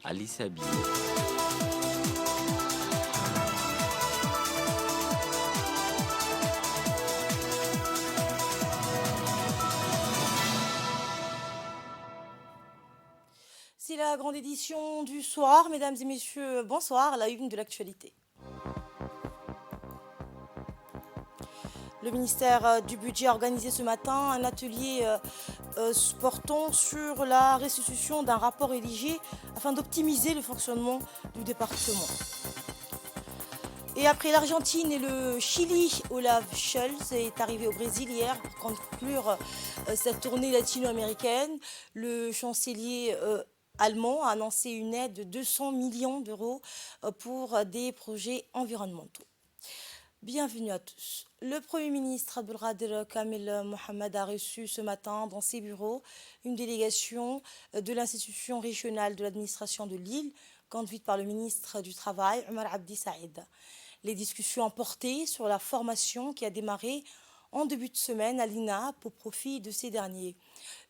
Alice Abi. C'est la grande édition du soir, mesdames et messieurs, bonsoir, la une de l'actualité. Le ministère du Budget a organisé ce matin un atelier portant sur la restitution d'un rapport rédigé afin d'optimiser le fonctionnement du département. Et après l'Argentine et le Chili, Olaf Scholz est arrivé au Brésil hier pour conclure sa tournée latino-américaine. Le chancelier allemand a annoncé une aide de 200 millions d'euros pour des projets environnementaux. Bienvenue à tous. Le Premier ministre Abdelkader Kamel Mohamed a reçu ce matin dans ses bureaux une délégation de l'institution régionale de l'administration de Lille, conduite par le ministre du Travail, Omar Abdi Saïd. Les discussions ont porté sur la formation qui a démarré en début de semaine à l'INAP au profit de ces derniers.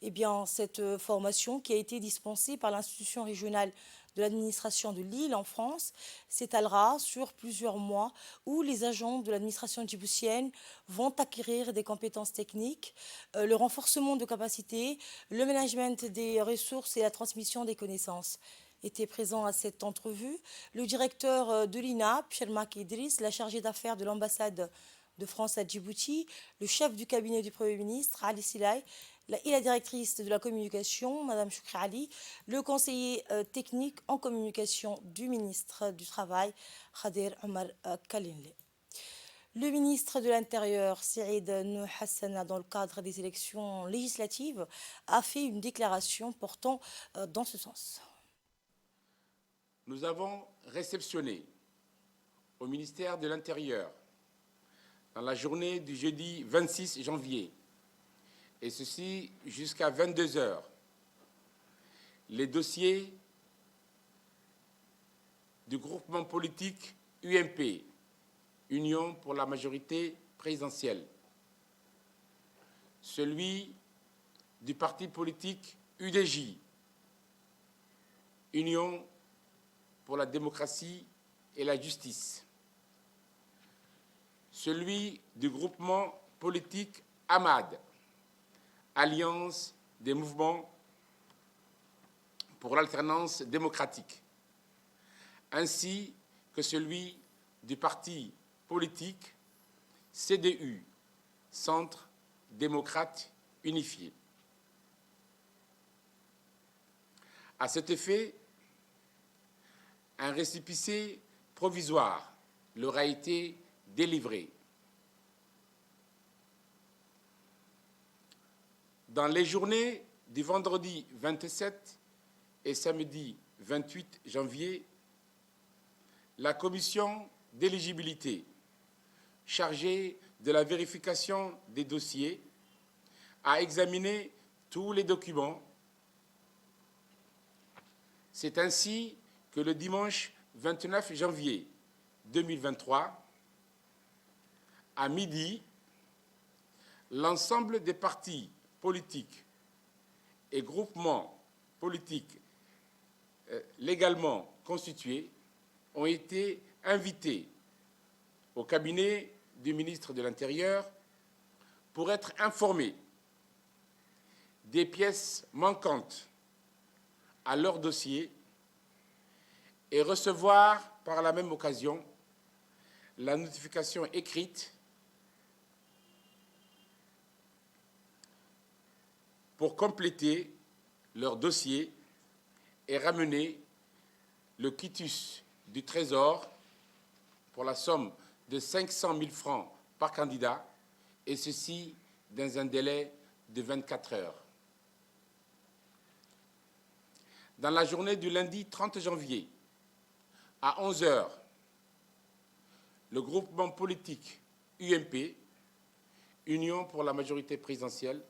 Eh bien, cette formation qui a été dispensée par l'institution régionale de l'administration de Lille en France s'étalera sur plusieurs mois où les agents de l'administration djiboutienne vont acquérir des compétences techniques, le renforcement de capacités, le management des ressources et la transmission des connaissances. Était présent à cette entrevue le directeur de l'INAP, Shermak Idriss, la chargée d'affaires de l'ambassade de France à Djibouti, le chef du cabinet du Premier ministre, Ali Silay, et la directrice de la communication, Madame Choukri Ali, le conseiller technique en communication du ministre du Travail, Khadir Omar Kalinle. Le ministre de l'Intérieur, Saïd Nou Hassana, dans le cadre des élections législatives, a fait une déclaration portant dans ce sens. Nous avons réceptionné au ministère de l'Intérieur, dans la journée du jeudi 26 janvier, et ceci jusqu'à 22 heures, les dossiers du groupement politique UMP, Union pour la majorité présidentielle, celui du parti politique UDJ, Union pour la démocratie et la justice, celui du groupement politique AMAD, Alliance des mouvements pour l'alternance démocratique, ainsi que celui du parti politique CDU, Centre démocrate unifié. À cet effet, un récépissé provisoire leur a été délivré. Dans les journées du vendredi 27 et samedi 28 janvier, la commission d'éligibilité chargée de la vérification des dossiers a examiné tous les documents. C'est ainsi que le dimanche 29 janvier 2023, à midi, l'ensemble des partis politiques et groupements politiques légalement constitués ont été invités au cabinet du ministre de l'Intérieur pour être informés des pièces manquantes à leur dossier et recevoir par la même occasion la notification écrite pour compléter leur dossier et ramener le quitus du Trésor pour la somme de 500 000 francs par candidat, et ceci dans un délai de 24 heures. Dans la journée du lundi 30 janvier, à 11 heures, le groupement politique UMP, Union pour la majorité présidentielle,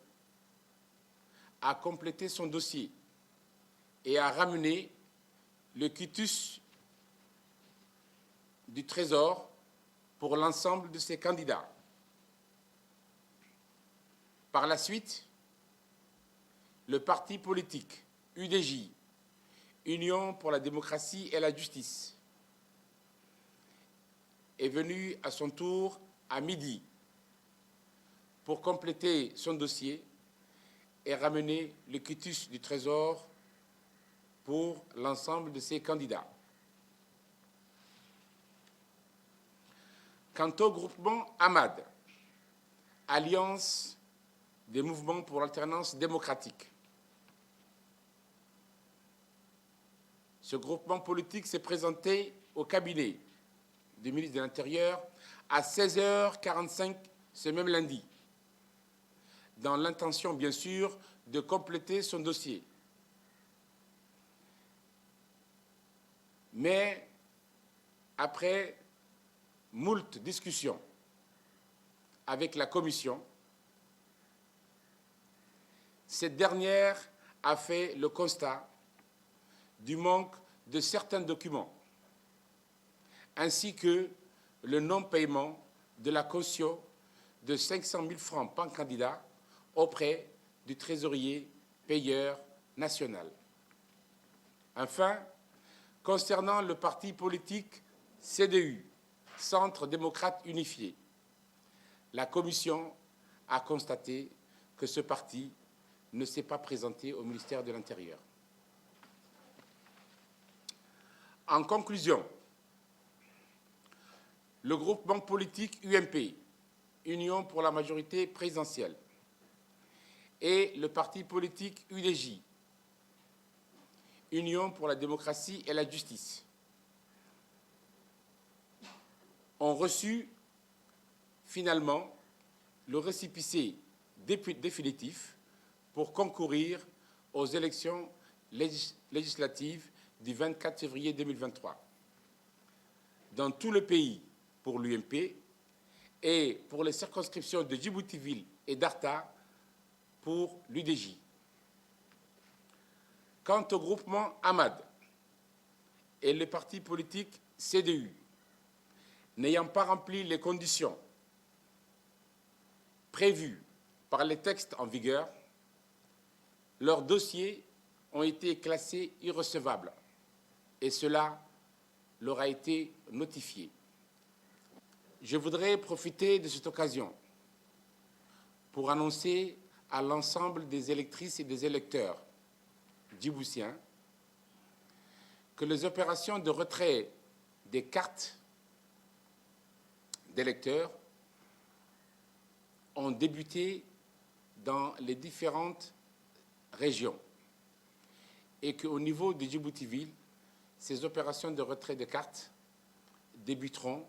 a complété son dossier et a ramené le quitus du Trésor pour l'ensemble de ses candidats. Par la suite, le parti politique UDJ, Union pour la démocratie et la justice, est venu à son tour à midi pour compléter son dossier et ramener le quitus du Trésor pour l'ensemble de ses candidats. Quant au groupement AMAD, Alliance des mouvements pour l'alternance démocratique, ce groupement politique s'est présenté au cabinet du ministre de l'Intérieur à 16h45 ce même lundi, dans l'intention, bien sûr, de compléter son dossier. Mais, après moult discussions avec la commission, cette dernière a fait le constat du manque de certains documents, ainsi que le non-paiement de la caution de 500 000 francs par candidat auprès du trésorier payeur national. Enfin, concernant le parti politique CDU, Centre démocrate unifié, la commission a constaté que ce parti ne s'est pas présenté au ministère de l'Intérieur. En conclusion, le groupement politique UMP, Union pour la majorité présidentielle, et le parti politique UDJ, Union pour la démocratie et la justice, ont reçu finalement le récépissé définitif pour concourir aux élections législatives du 24 février 2023. Dans tout le pays pour l'UMP et pour les circonscriptions de Djibouti-Ville et d'Arta pour l'UDJ. Quant au groupement AMAD et le parti politique CDU, n'ayant pas rempli les conditions prévues par les textes en vigueur, leurs dossiers ont été classés irrecevables et cela leur a été notifié. Je voudrais profiter de cette occasion pour annoncer à l'ensemble des électrices et des électeurs djiboutiens que les opérations de retrait des cartes d'électeurs ont débuté dans les différentes régions et qu'au niveau de Djibouti-Ville, ces opérations de retrait de cartes débuteront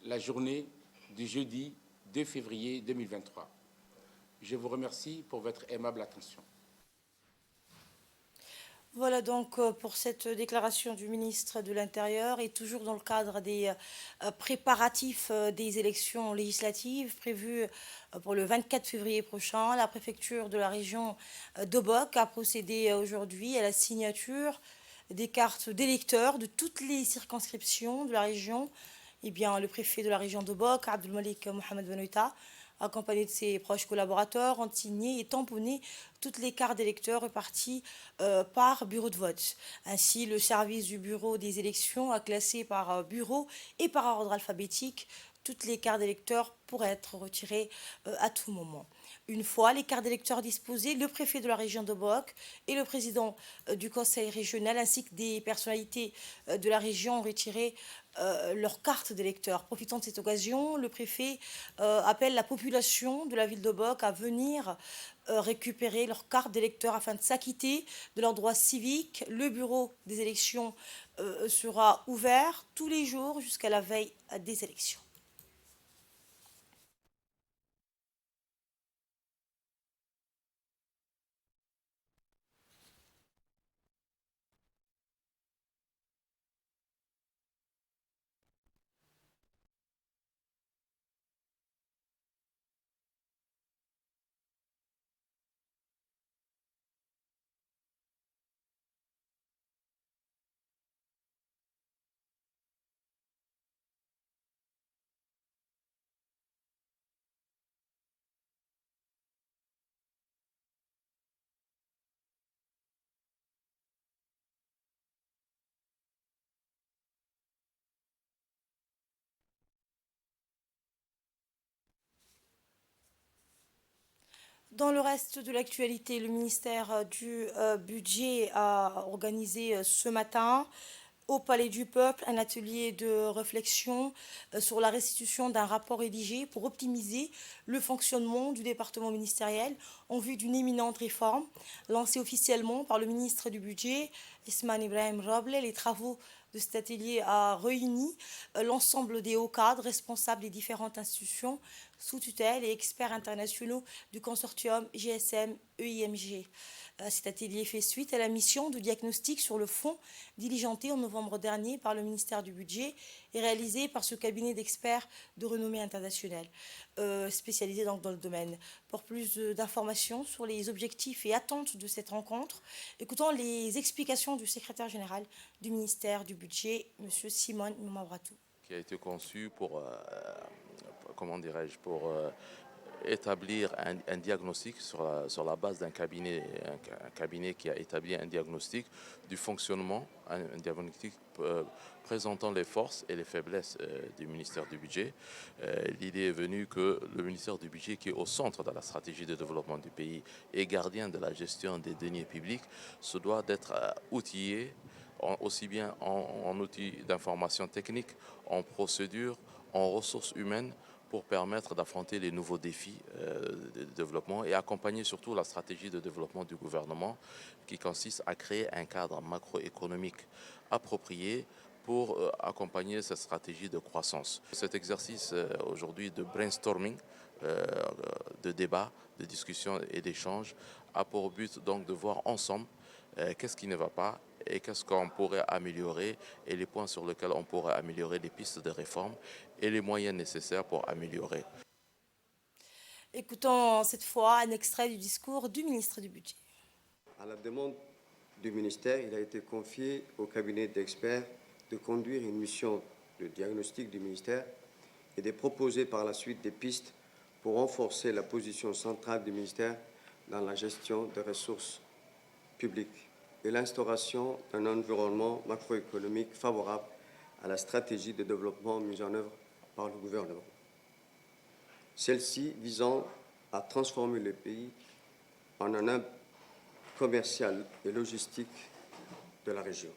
la journée du jeudi 2 février 2023. Je vous remercie pour votre aimable attention. Voilà donc pour cette déclaration du ministre de l'Intérieur et toujours dans le cadre des préparatifs des élections législatives prévues pour le 24 février prochain. La préfecture de la région d'Obok a procédé aujourd'hui à la signature des cartes d'électeurs de toutes les circonscriptions de la région. Eh bien, le préfet de la région d'Obok, Abdelmalik Mohamed Benoïta, accompagné de ses proches collaborateurs, ont signé et tamponné toutes les cartes d'électeurs reparties par bureau de vote. Ainsi, le service du bureau des élections a classé par bureau et par ordre alphabétique toutes les cartes d'électeurs pourraient être retirées à tout moment. Une fois les cartes d'électeurs disposées, le préfet de la région de Boak et le président du conseil régional ainsi que des personnalités de la région ont retiré leurs cartes d'électeurs. Profitant de cette occasion, le préfet appelle la population de la ville de Boak à venir récupérer leurs cartes d'électeurs afin de s'acquitter de leurs droits civiques. Le bureau des élections sera ouvert tous les jours jusqu'à la veille des élections. Dans le reste de l'actualité, le ministère du Budget a organisé ce matin au Palais du Peuple un atelier de réflexion sur la restitution d'un rapport rédigé pour optimiser le fonctionnement du département ministériel en vue d'une éminente réforme lancée officiellement par le ministre du Budget, Ismaël Ibrahim Roble. Les travaux de cet atelier a réuni l'ensemble des hauts cadres responsables des différentes institutions sous tutelle et experts internationaux du consortium GSM-EIMG. Cet atelier fait suite à la mission de diagnostic sur le fond diligentée en novembre dernier par le ministère du Budget et réalisé par ce cabinet d'experts de renommée internationale, spécialisé donc dans le domaine. Pour plus d'informations sur les objectifs et attentes de cette rencontre, écoutons les explications du secrétaire général du ministère du Budget, M. Simone Mamabratou. Qui a été conçu pour, comment dirais-je, pour établir un diagnostic sur la base d'un cabinet, un cabinet qui a établi un diagnostic du fonctionnement, un diagnostic présentant les forces et les faiblesses du ministère du Budget. L'idée est venue que le ministère du Budget, qui est au centre de la stratégie de développement du pays et gardien de la gestion des deniers publics, se doit d'être outillé aussi bien en outils d'information technique, en procédures, en ressources humaines, pour permettre d'affronter les nouveaux défis de développement et accompagner surtout la stratégie de développement du gouvernement qui consiste à créer un cadre macroéconomique approprié pour accompagner cette stratégie de croissance. Cet exercice aujourd'hui de brainstorming, de débat, de discussion et d'échange a pour but donc de voir ensemble qu'est-ce qui ne va pas et qu'est-ce qu'on pourrait améliorer et les points sur lesquels on pourrait améliorer les pistes de réforme et les moyens nécessaires pour améliorer. Écoutons cette fois un extrait du discours du ministre du Budget. À la demande du ministère, il a été confié au cabinet d'experts de conduire une mission de diagnostic du ministère et de proposer par la suite des pistes pour renforcer la position centrale du ministère dans la gestion des ressources publiques et l'instauration d'un environnement macroéconomique favorable à la stratégie de développement mise en œuvre par le gouvernement. Celle-ci visant à transformer le pays en un hub commercial et logistique de la région.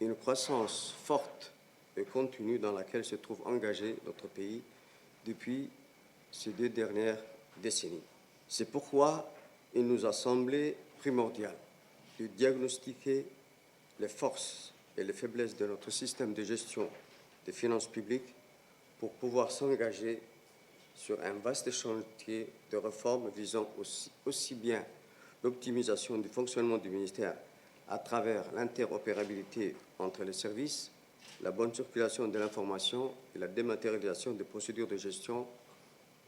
Une croissance forte et continue dans laquelle se trouve engagé notre pays depuis ces 2 dernières décennies. C'est pourquoi il nous a semblé primordial de diagnostiquer les forces et les faiblesses de notre système de gestion des finances publiques pour pouvoir s'engager sur un vaste chantier de réformes visant aussi bien l'optimisation du fonctionnement du ministère à travers l'interopérabilité entre les services, la bonne circulation de l'information et la dématérialisation des procédures de gestion,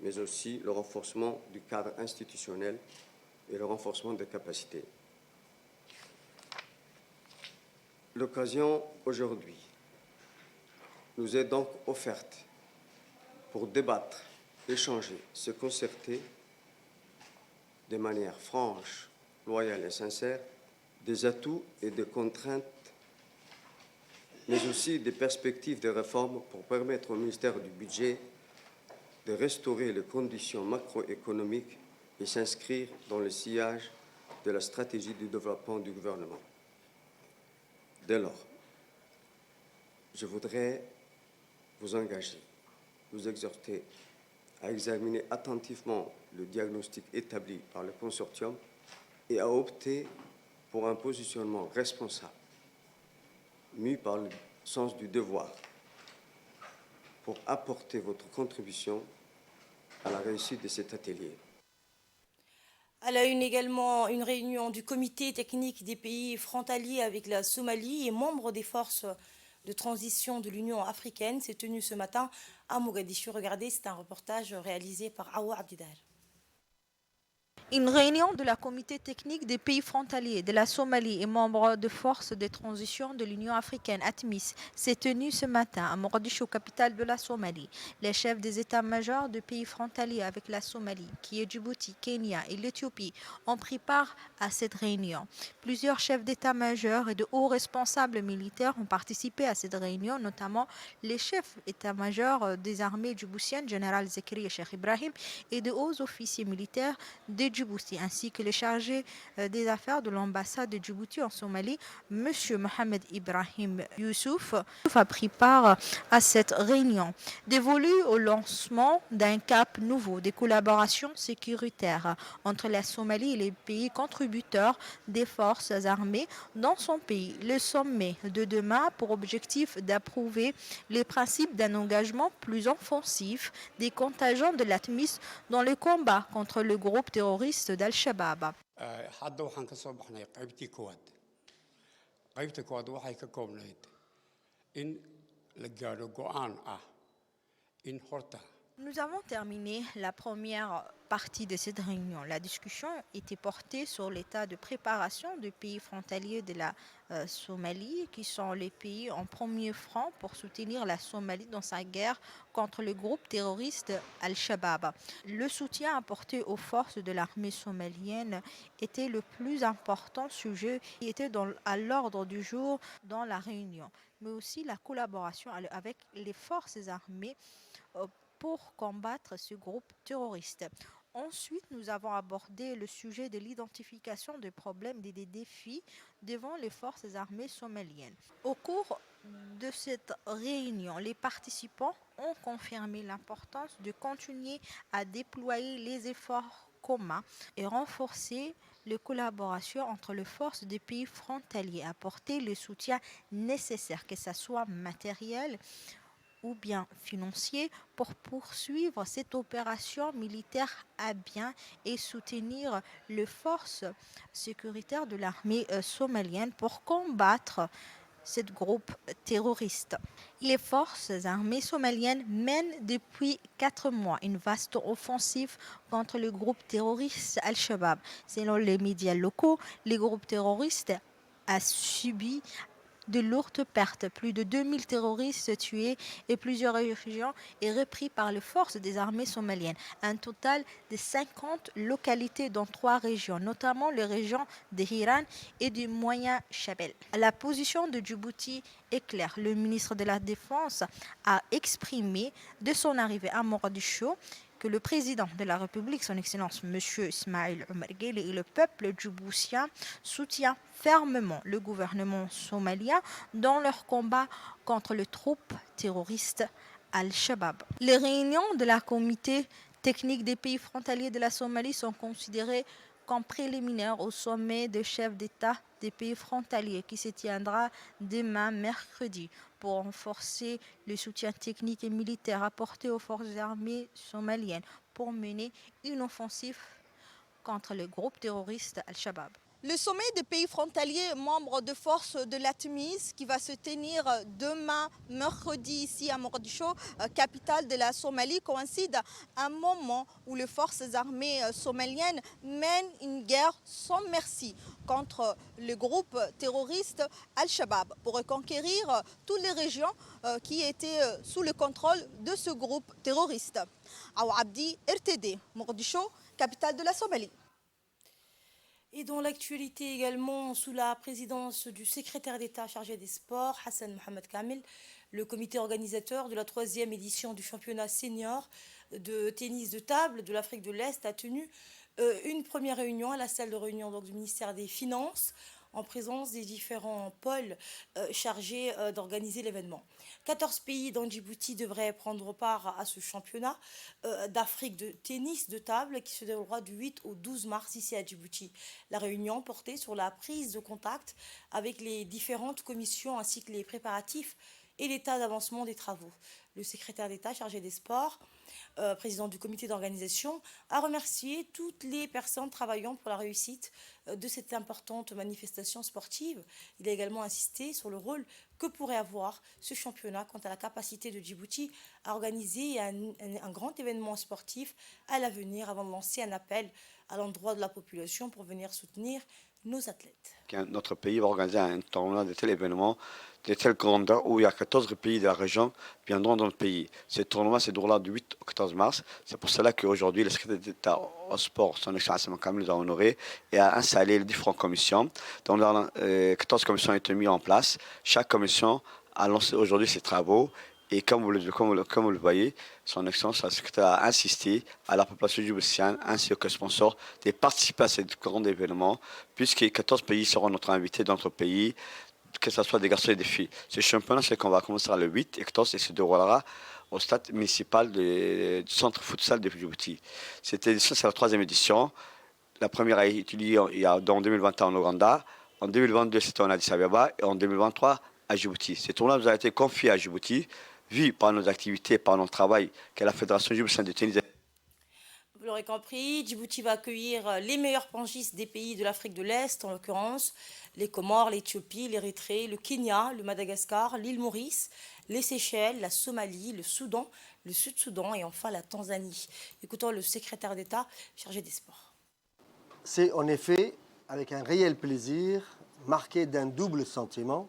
mais aussi le renforcement du cadre institutionnel et le renforcement des capacités. L'occasion aujourd'hui nous est donc offerte pour débattre, échanger, se concerter de manière franche, loyale et sincère des atouts et des contraintes, mais aussi des perspectives de réforme pour permettre au ministère du Budget de restaurer les conditions macroéconomiques et s'inscrire dans le sillage de la stratégie du développement du gouvernement. Dès lors, je voudrais vous engager, vous exhorter à examiner attentivement le diagnostic établi par le consortium et à opter pour un positionnement responsable, mû par le sens du devoir, pour apporter votre contribution à la réussite de cet atelier. Elle a eu également une réunion du comité technique des pays frontaliers avec la Somalie et membres des forces de transition de l'Union africaine. C'est tenu ce matin à Mogadiscio. Regardez, c'est un reportage réalisé par Awa Abdidal. Une réunion de la comité technique des pays frontaliers de la Somalie et membres de force de transition de l'Union africaine, ATMIS, s'est tenue ce matin à Mogadiscio, capitale de la Somalie. Les chefs des états-majors de pays frontaliers avec la Somalie, qui est Djibouti, Kenya et l'Éthiopie, ont pris part à cette réunion. Plusieurs chefs d'état-major et de hauts responsables militaires ont participé à cette réunion, notamment les chefs d'état-major des armées djiboutiennes, général Zekri et Cheikh Ibrahim, et de hauts officiers militaires de Djibouti, ainsi que le chargé des affaires de l'ambassade de Djibouti en Somalie, M. Mohamed Ibrahim Youssouf, a pris part à cette réunion, dévolue au lancement d'un cap nouveau de collaboration sécuritaire entre la Somalie et les pays contributeurs des forces armées dans son pays. Le sommet de demain a pour objectif d'approuver les principes d'un engagement plus offensif des contingents de l'ATMIS dans le combat contre le groupe terroriste d'Al-Shabaab. hadda waxaan ka soo baxnay qaybtii koowaad waxay ka koobnayd in la gaadho go'aan ah in horta. Nous avons terminé la première partie de cette réunion. La discussion était portée sur l'état de préparation des pays frontaliers de la Somalie, qui sont les pays en premier front pour soutenir la Somalie dans sa guerre contre le groupe terroriste Al-Shabaab. Le soutien apporté aux forces de l'armée somalienne était le plus important sujet qui était à l'ordre du jour dans la réunion, mais aussi la collaboration avec les forces armées pour combattre ce groupe terroriste. Ensuite, nous avons abordé le sujet de l'identification des problèmes et des défis devant les forces armées somaliennes. Au cours de cette réunion, les participants ont confirmé l'importance de continuer à déployer les efforts communs et renforcer les collaborations entre les forces des pays frontaliers, apporter le soutien nécessaire, que ce soit matériel ou bien financier, pour poursuivre cette opération militaire à bien et soutenir les forces sécuritaires de l'armée somalienne pour combattre ce groupe terroriste. Les forces armées somaliennes mènent depuis 4 mois une vaste offensive contre le groupe terroriste Al-Shabaab. Selon les médias locaux, le groupe terroriste a subi de lourdes pertes, plus de 2000 terroristes tués et plusieurs régions et repris par les forces des armées somaliennes. Un total de 50 localités dans 3 régions, notamment les régions de Hiran et du Moyen Chabel. La position de Djibouti est claire. Le ministre de la Défense a exprimé de son arrivée à Mogadiscio que le président de la République, son Excellence M. Ismail Omar Guelleh, et le peuple djiboutien soutient fermement le gouvernement somalien dans leur combat contre les troupes terroristes Al-Shabaab. Les réunions de la comité technique des pays frontaliers de la Somalie sont considérées comme préliminaires au sommet des chefs d'État des pays frontaliers qui se tiendra demain mercredi pour renforcer le soutien technique et militaire apporté aux forces armées somaliennes pour mener une offensive contre le groupe terroriste Al-Shabaab. Le sommet des pays frontaliers membres de force de l'ATMIS qui va se tenir demain mercredi ici à Mogadiscio, capitale de la Somalie, coïncide à un moment où les forces armées somaliennes mènent une guerre sans merci contre le groupe terroriste Al-Shabaab pour reconquérir toutes les régions qui étaient sous le contrôle de ce groupe terroriste. Awa Abdi, RTD, Mogadiscio, capitale de la Somalie. Et dans l'actualité également, sous la présidence du secrétaire d'État chargé des sports, Hassan Mohamed Kamel, le comité organisateur de la 3e édition du championnat senior de tennis de table de l'Afrique de l'Est a tenu une première réunion à la salle de réunion donc, du ministère des Finances en présence des différents pôles chargés d'organiser l'événement. 14 pays dont Djibouti devraient prendre part à ce championnat d'Afrique de tennis de table qui se déroulera du 8 au 12 mars ici à Djibouti. La réunion portait sur la prise de contact avec les différentes commissions ainsi que les préparatifs et l'état d'avancement des travaux. Le secrétaire d'État chargé des sports, président du comité d'organisation, a remercié toutes les personnes travaillant pour la réussite de cette importante manifestation sportive. Il a également insisté sur le rôle que pourrait avoir ce championnat quant à la capacité de Djibouti à organiser un grand événement sportif à l'avenir avant de lancer un appel à l'endroit de la population pour venir soutenir nos athlètes. Notre pays va organiser un tournoi de tel événement, de telle grandeur, où il y a 14 pays de la région qui viendront dans le pays. Ce tournoi se déroulera du 8 au 14 mars. C'est pour cela qu'aujourd'hui, le secrétaire d'État au sport, son excellence Kamel, nous a honorés et a installé les différentes commissions. Donc, 14 commissions ont été mises en place. Chaque commission a lancé aujourd'hui ses travaux. Et comme vous le voyez, son excellence, le secrétaire a insisté à la population djiboutienne ainsi que sponsors de participer à ce grand événement, puisque 14 pays seront notre invités dans notre pays, que ce soit des garçons et des filles. Ce championnat, c'est qu'on va commencer le 8 et 14 et se déroulera au stade municipal du centre futsal de Djibouti. Cette édition, c'est la 3e édition. La première a été liée en 2021 en Ouganda, en 2022 c'était en Addis Abeba et en 2023 à Djibouti. Ce tournoi nous a été confié à Djibouti, vu par nos activités, par notre travail, que la Fédération djiboutienne de tennis. Vous l'aurez compris, Djibouti va accueillir les meilleurs pengistes des pays de l'Afrique de l'Est, en l'occurrence les Comores, l'Éthiopie, l'Érythrée, le Kenya, le Madagascar, l'île Maurice, les Seychelles, la Somalie, le Soudan, le Sud-Soudan et enfin la Tanzanie. Écoutons le secrétaire d'État chargé des sports. C'est en effet avec un réel plaisir, marqué d'un double sentiment,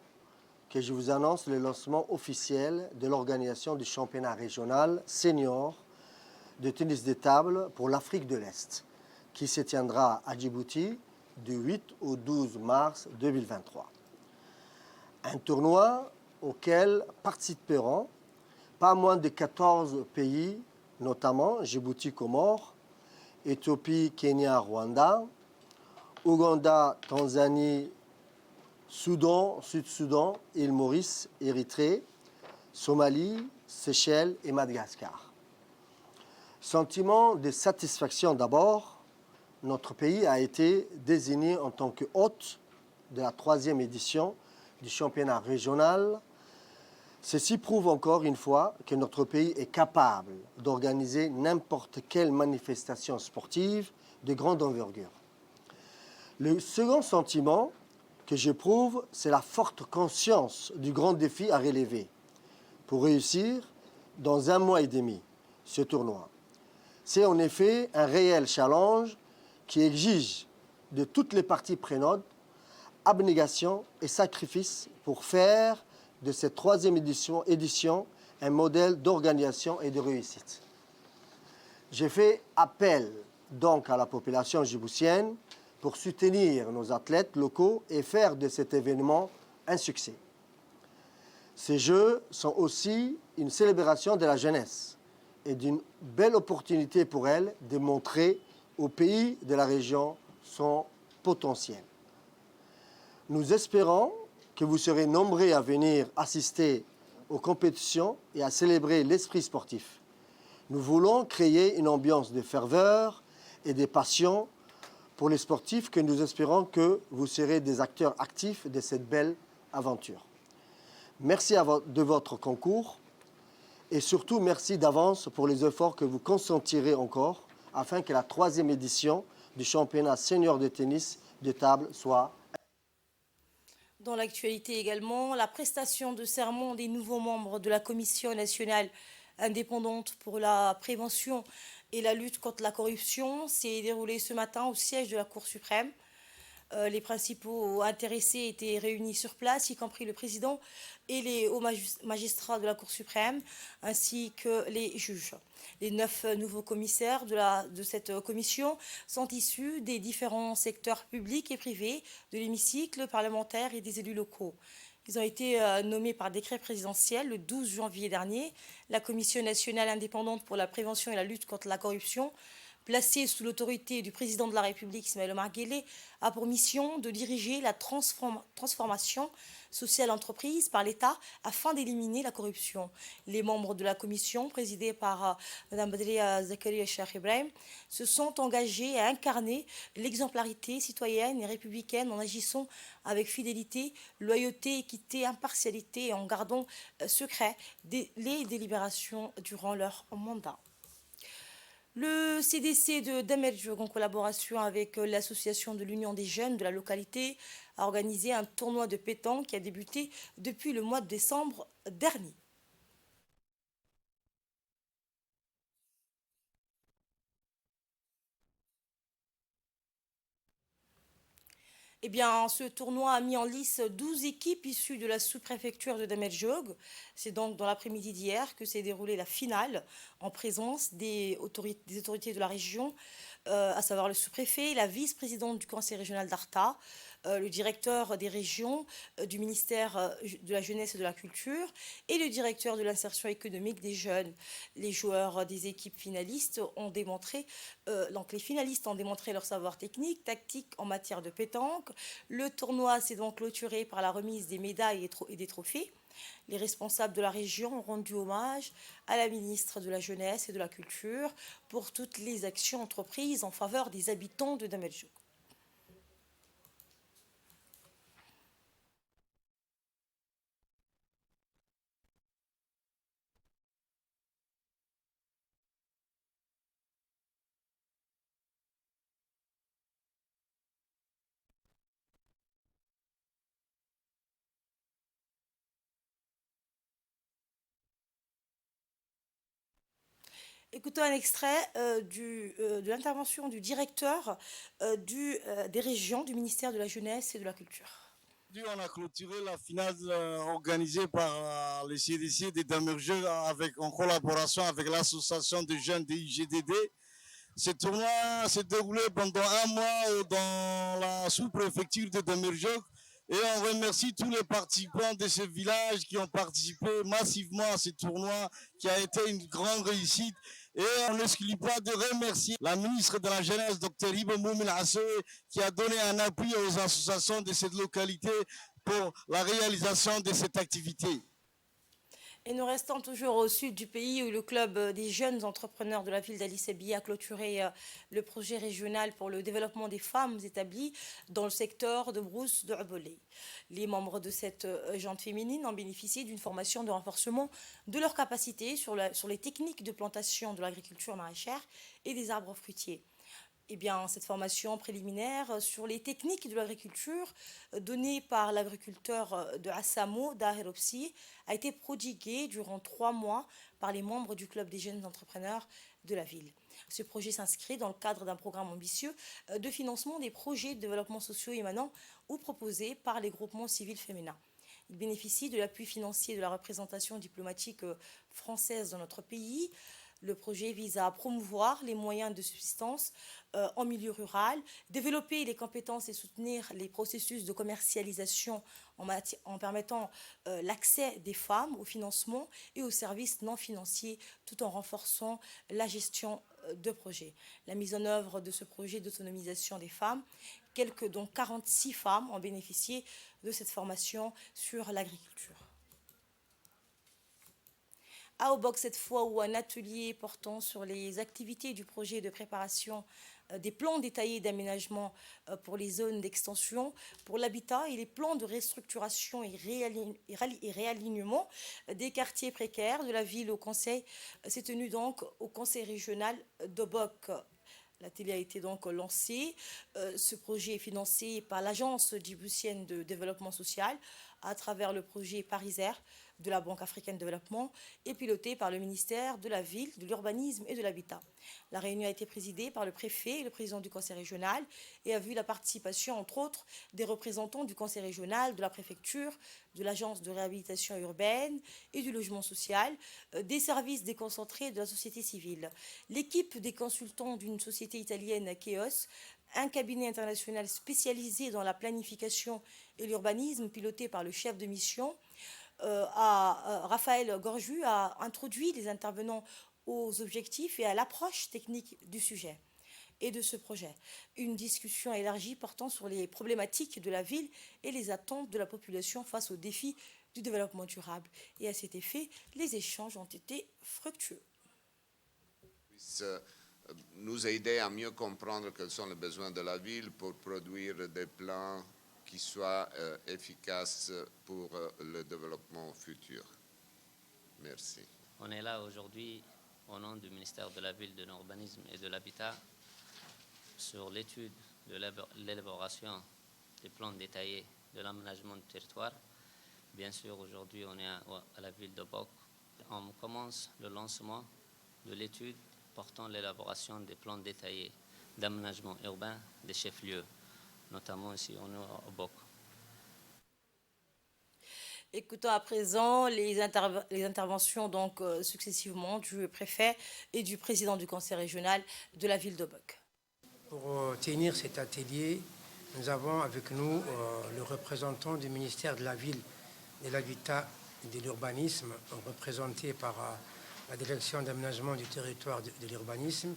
que je vous annonce le lancement officiel de l'organisation du championnat régional senior de tennis de table pour l'Afrique de l'Est, qui se tiendra à Djibouti du 8 au 12 mars 2023. Un tournoi auquel participeront pas moins de 14 pays, notamment Djibouti, Comores, Éthiopie, Kenya, Rwanda, Ouganda, Tanzanie, Soudan, Sud-Soudan, île Maurice, Érythrée, Somalie, Seychelles et Madagascar. Sentiment de satisfaction d'abord, notre pays a été désigné en tant que hôte de la 3e édition du championnat régional. Ceci prouve encore une fois que notre pays est capable d'organiser n'importe quelle manifestation sportive de grande envergure. Le second sentiment que j'éprouve, c'est la forte conscience du grand défi à relever pour réussir dans 1 mois et demi ce tournoi. C'est en effet un réel challenge qui exige de toutes les parties prenantes abnégation et sacrifice pour faire de cette 3e édition un modèle d'organisation et de réussite. J'ai fait appel donc à la population djiboutienne pour soutenir nos athlètes locaux et faire de cet événement un succès. Ces Jeux sont aussi une célébration de la jeunesse et d'une belle opportunité pour elle de montrer aux pays de la région son potentiel. Nous espérons que vous serez nombreux à venir assister aux compétitions et à célébrer l'esprit sportif. Nous voulons créer une ambiance de ferveur et de passion pour les sportifs que nous espérons que vous serez des acteurs actifs de cette belle aventure. Merci de votre concours et surtout merci d'avance pour les efforts que vous consentirez encore afin que la 3e édition du championnat senior de tennis de table soit. Dans l'actualité également, la prestation de serment des nouveaux membres de la Commission nationale indépendante pour la prévention et la lutte contre la corruption s'est déroulée ce matin au siège de la Cour suprême. Les principaux intéressés étaient réunis sur place, y compris le président et les hauts magistrats de la Cour suprême, ainsi que les juges. Les 9 nouveaux commissaires de cette commission sont issus des différents secteurs publics et privés, de l'hémicycle parlementaire et des élus locaux. Ils ont été nommés par décret présidentiel le 12 janvier dernier. La Commission nationale indépendante pour la prévention et la lutte contre la corruption, placée sous l'autorité du président de la République, Ismaël Omar Guelleh, a pour mission de diriger la transformation sociale entreprise par l'État afin d'éliminer la corruption. Les membres de la commission, présidée par Mme Badria Zakaria Cheikh Ibrahim, se sont engagés à incarner l'exemplarité citoyenne et républicaine en agissant avec fidélité, loyauté, équité, impartialité et en gardant secret les délibérations durant leur mandat. Le CDC de Damelj, en collaboration avec l'association de l'Union des jeunes de la localité, a organisé un tournoi de pétanque qui a débuté depuis le mois de décembre dernier. Eh bien, ce tournoi a mis en lice 12 équipes issues de la sous-préfecture de Dameljog. C'est donc dans l'après-midi d'hier que s'est déroulée la finale en présence des autorités de la région, à savoir le sous-préfet, la vice-présidente du conseil régional d'Arta, le directeur des régions du ministère de la Jeunesse et de la Culture et le directeur de l'insertion économique des jeunes. Les joueurs des équipes finalistes ont démontré, donc les finalistes ont démontré leur savoir technique, tactique en matière de pétanque. Le tournoi s'est donc clôturé par la remise des médailles et des trophées. Les responsables de la région ont rendu hommage à la ministre de la Jeunesse et de la Culture pour toutes les actions entreprises en faveur des habitants de Dameljog. Écoutons un extrait de l'intervention du directeur des régions du ministère de la Jeunesse et de la Culture. Aujourd'hui, on a clôturé la finale organisée par les CDC de Dameljog en collaboration avec l'association de jeunes des IGDD. Ce tournoi s'est déroulé pendant un mois dans la sous-préfecture de Dameljog. Et on remercie tous les participants de ce village qui ont participé massivement à ce tournoi qui a été une grande réussite. Et on n'exclut pas de remercier la ministre de la Jeunesse, Dr Ibo Moumin Assoué, qui a donné un appui aux associations de cette localité pour la réalisation de cette activité. Et nous restons toujours au sud du pays où le club des jeunes entrepreneurs de la ville d'Ali Sebi a clôturé le projet régional pour le développement des femmes établies dans le secteur de Brousse de Abolé. Les membres de cette junte féminine ont bénéficié d'une formation de renforcement de leurs capacités sur les techniques de plantation de l'agriculture maraîchère et des arbres fruitiers. Eh bien, cette formation préliminaire sur les techniques de l'agriculture donnée par l'agriculteur de Assamo, Daheropsi, a été prodiguée durant 3 mois par les membres du club des jeunes entrepreneurs de la ville. Ce projet s'inscrit dans le cadre d'un programme ambitieux de financement des projets de développement sociaux émanant ou proposés par les groupements civils féminins. Il bénéficie de l'appui financier de la représentation diplomatique française dans notre pays. Le projet vise à promouvoir les moyens de subsistance en milieu rural, développer les compétences et soutenir les processus de commercialisation en permettant l'accès des femmes au financement et aux services non financiers tout en renforçant la gestion de projet. La mise en œuvre de ce projet d'autonomisation des femmes, dont 46 femmes ont bénéficié de cette formation sur l'agriculture. À Obok cette fois, où un atelier portant sur les activités du projet de préparation des plans détaillés d'aménagement pour les zones d'extension, pour l'habitat et les plans de restructuration et réalignement des quartiers précaires de la ville au conseil s'est tenu donc au conseil régional d'Obok. L'atelier a été donc lancé. Ce projet est financé par l'Agence djiboutienne de développement social à travers le projet Parisaire de la Banque africaine de développement et piloté par le ministère de la Ville, de l'Urbanisme et de l'Habitat. La réunion a été présidée par le préfet et le président du conseil régional et a vu la participation, entre autres, des représentants du conseil régional, de la préfecture, de l'agence de réhabilitation urbaine et du logement social, des services déconcentrés de la société civile. L'équipe des consultants d'une société italienne, Keos, un cabinet international spécialisé dans la planification et l'urbanisme, piloté par le chef de mission, Raphaël Gorju, a introduit les intervenants aux objectifs et à l'approche technique du sujet et de ce projet. Une discussion élargie portant sur les problématiques de la ville et les attentes de la population face aux défis du développement durable. Et à cet effet, les échanges ont été fructueux. Nous aider à mieux comprendre quels sont les besoins de la ville pour produire des plans qui soient efficaces pour le développement futur. Merci. On est là aujourd'hui au nom du ministère de la Ville, de l'Urbanisme et de l'Habitat sur l'étude de l'élaboration des plans détaillés de l'aménagement du territoire. Bien sûr, aujourd'hui, on est à la ville de Bok. On commence le lancement de l'étude portant l'élaboration des plans détaillés d'aménagement urbain des chefs-lieux. notamment ici au Bok. Écoutons à présent les interventions donc, successivement du préfet et du président du conseil régional de la ville d'Obok. Pour tenir cet atelier, nous avons avec nous le représentant du ministère de la Ville, de l'Habitat et de l'Urbanisme, représenté par la direction d'aménagement du territoire de l'urbanisme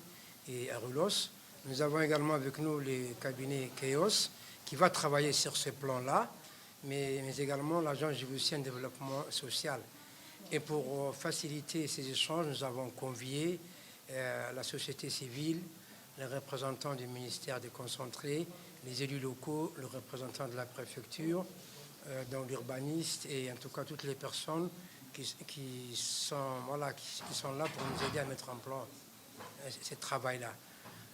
et Arulos. Nous avons également avec nous le cabinet Chaos qui va travailler sur ce plan-là, mais également l'agence djiboutienne de développement social. Et pour faciliter ces échanges, nous avons convié la société civile, les représentants du ministère déconcentré, les élus locaux, le représentant de la préfecture, donc l'urbaniste et en tout cas toutes les personnes qui sont là pour nous aider à mettre en place ce travail-là.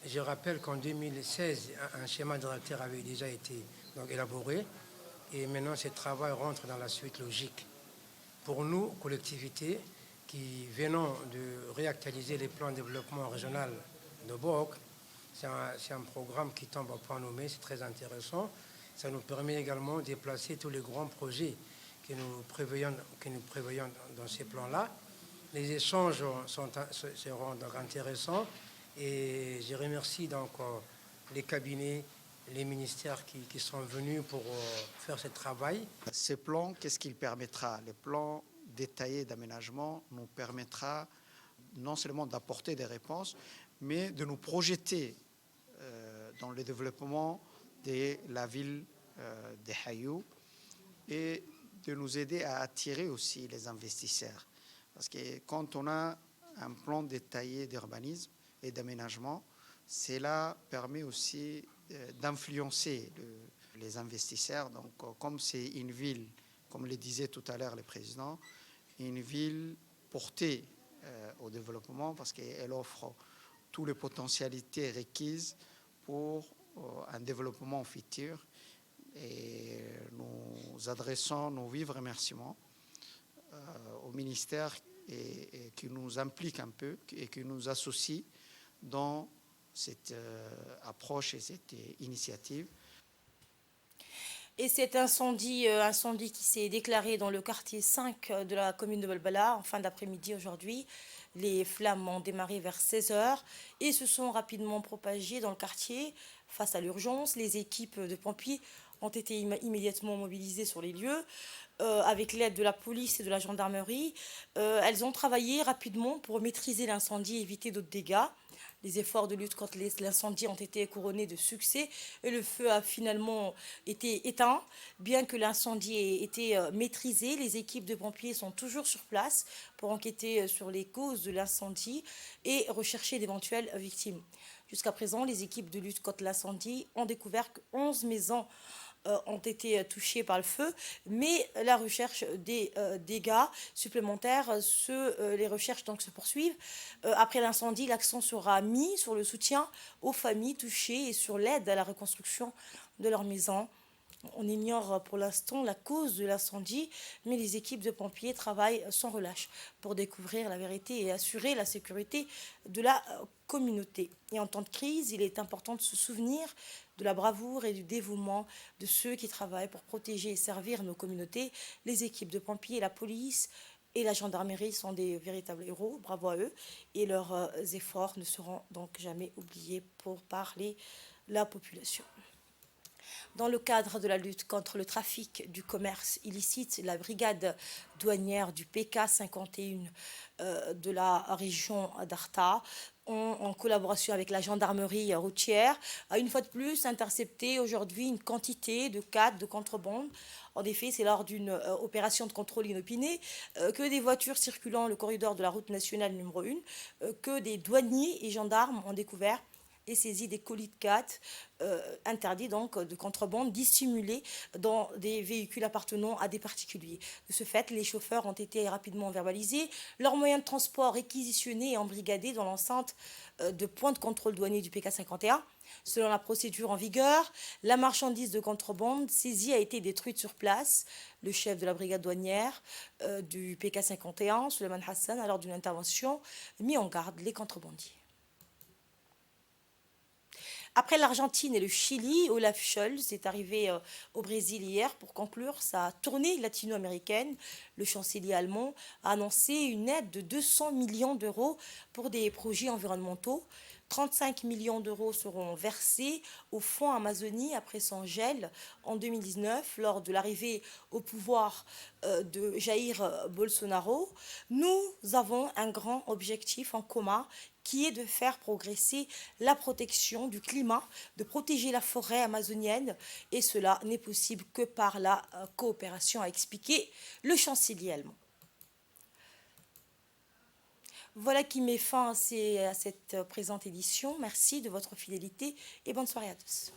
Je rappelle qu'en 2016, un schéma directeur avait déjà été donc, élaboré et maintenant ce travail rentre dans la suite logique. Pour nous, collectivités qui venons de réactualiser les plans de développement régional de Bok, c'est un programme qui tombe à point nommé, c'est très intéressant. Ça nous permet également de déplacer tous les grands projets que nous prévoyons dans ces plans-là. Les échanges seront donc intéressants et je remercie donc les cabinets, les ministères qui sont venus pour faire ce travail. Ces plans, qu'est-ce qu'il permettra? Les plans détaillés d'aménagement nous permettra non seulement d'apporter des réponses, mais de nous projeter dans le développement de la ville de Hayou et de nous aider à attirer aussi les investisseurs. Parce que quand on a un plan détaillé d'urbanisme et d'aménagement, cela permet aussi d'influencer les investisseurs. Donc, comme c'est une ville, comme le disait tout à l'heure le président, une ville portée au développement parce qu'elle offre toutes les potentialités requises pour un développement futur. Et nous adressons nos vifs remerciements au ministère et qui nous implique un peu et qui nous associe dans cette approche et cette initiative. Et cet incendie qui s'est déclaré dans le quartier 5 de la commune de Balbala en fin d'après-midi aujourd'hui. Les flammes ont démarré vers 16h et se sont rapidement propagées dans le quartier. Face à l'urgence, les équipes de pompiers ont été immédiatement mobilisées sur les lieux avec l'aide de la police et de la gendarmerie. Elles ont travaillé rapidement pour maîtriser l'incendie et éviter d'autres dégâts. Les efforts de lutte contre l'incendie ont été couronnés de succès et le feu a finalement été éteint. Bien que l'incendie ait été maîtrisé, les équipes de pompiers sont toujours sur place pour enquêter sur les causes de l'incendie et rechercher d'éventuelles victimes. Jusqu'à présent, les équipes de lutte contre l'incendie ont découvert que 11 maisons ont été touchées par le feu, mais la recherche des dégâts supplémentaires, les recherches donc se poursuivent. Après l'incendie, l'accent sera mis sur le soutien aux familles touchées et sur l'aide à la reconstruction de leurs maisons. On ignore pour l'instant la cause de l'incendie, mais les équipes de pompiers travaillent sans relâche pour découvrir la vérité et assurer la sécurité de la communauté. Et en temps de crise, il est important de se souvenir de la bravoure et du dévouement de ceux qui travaillent pour protéger et servir nos communautés. Les équipes de pompiers, la police et la gendarmerie sont des véritables héros, bravo à eux, et leurs efforts ne seront donc jamais oubliés par la population. Dans le cadre de la lutte contre le trafic du commerce illicite, la brigade douanière du PK 51 de la région d'Arta, en collaboration avec la gendarmerie routière, a une fois de plus intercepté aujourd'hui une quantité de cadres de contrebande. En effet, c'est lors d'une opération de contrôle inopinée que des voitures circulant le corridor de la route nationale numéro 1, que des douaniers et gendarmes ont découvert et saisi des colis de 4 interdits donc de contrebande dissimulés dans des véhicules appartenant à des particuliers. De ce fait, les chauffeurs ont été rapidement verbalisés, leurs moyens de transport réquisitionnés et embrigadés dans l'enceinte de points de contrôle douanier du PK 51. Selon la procédure en vigueur, la marchandise de contrebande saisie a été détruite sur place. Le chef de la brigade douanière du PK 51, Suleiman Hassan, à l'heure d'une intervention, mis en garde les contrebandiers. Après l'Argentine et le Chili, Olaf Scholz est arrivé au Brésil hier pour conclure sa tournée latino-américaine. Le chancelier allemand a annoncé une aide de 200 millions d'euros pour des projets environnementaux. 35 millions d'euros seront versés au Fonds Amazonie après son gel en 2019 lors de l'arrivée au pouvoir de Jair Bolsonaro. Nous avons un grand objectif en commun qui est de faire progresser la protection du climat, de protéger la forêt amazonienne, et cela n'est possible que par la coopération, a expliqué le chancelier allemand. Voilà qui met fin à cette présente édition. Merci de votre fidélité et bonne soirée à tous.